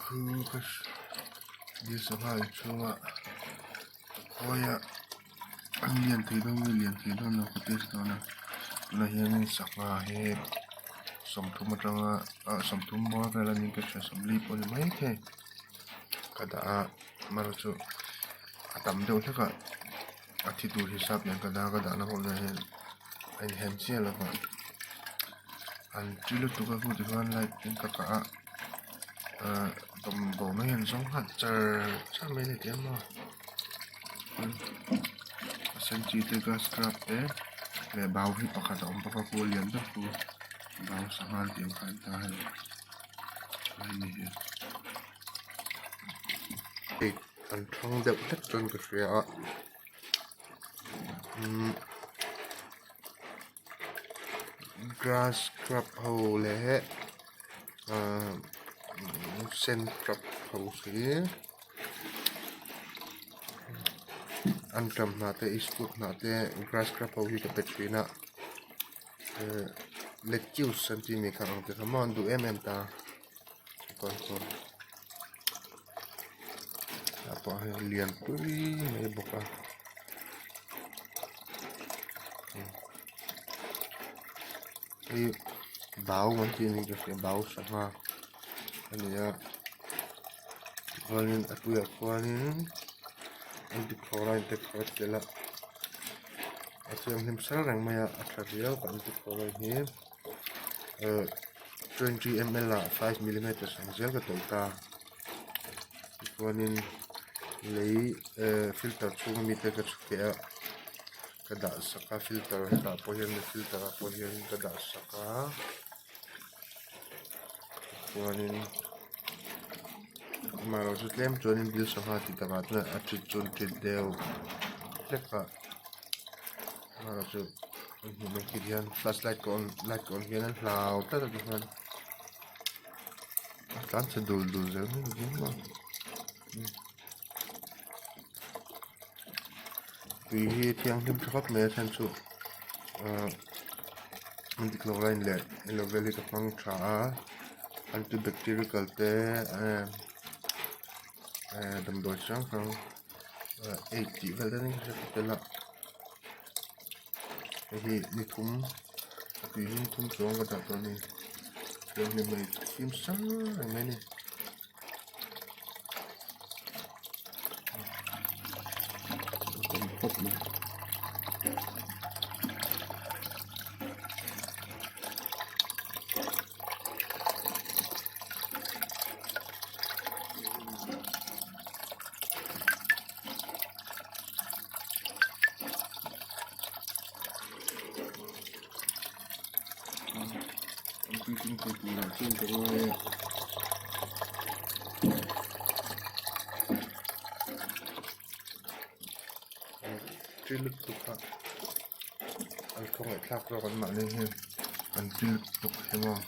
Khukas dia sampai cuma koya ang lian tidong na kutis na lahian sakma he samtum matanga samtum mo kala ni kasya samli po ni mai ke kada marucho atam deu thaka atitu hisab yang kada na ho na he anh hem chia la ko an chilu tu ka hu ti han lai tin ka ka tầm bộ mấy hình sống hạt chờ sao mấy này tiếng mà xem chi từ gas scrap đấy để bảo hi bạc hạt ông bạc cô liền đó cô bảo sang hàng tiếng khai ta hay này thì anh thong đẹp nhất trên cái phía grass scrap hole lệ sen trap hậu sĩ ăn trầm nè te isput nè te grass crop hậu hi cái petri nè lettuce centimet khang te khamon du ta còn apa lian puri mai boka cái báo mình chỉ mình cái báo sama anh ya Kuanin aku ya kuanin untuk koran tekrat jela aku yang himsal yang maya atradia untuk koran ini 20 ml lah 5 mm saja ke toka kuanin lấy filter chung meter ke sukia kada saka filter ta pohian filter pohian kada saka kuanin mà nó rất lem cho nên điều số hai thì các bạn là chọn chọn trên đều tất cả mà nó chọn mình khi đi ăn flashlight còn hiện lên lao tất cả các bạn cán sẽ đủ giống như thế mà vì thiang thêm cho các mẹ thành số mình đi lâu lên lệ level cái phăng trả antibacterial te đầm đồi sáng không 80 vậy đó nên sẽ phải là thì đi thúng thì đi thúng xuống cái đợt này rồi mình phim sáng này mấy này còn hộp này chúng tôi cũng làm trên cái lực tục anh không phải khác rồi còn mạng lên hơn anh lực tục thêm không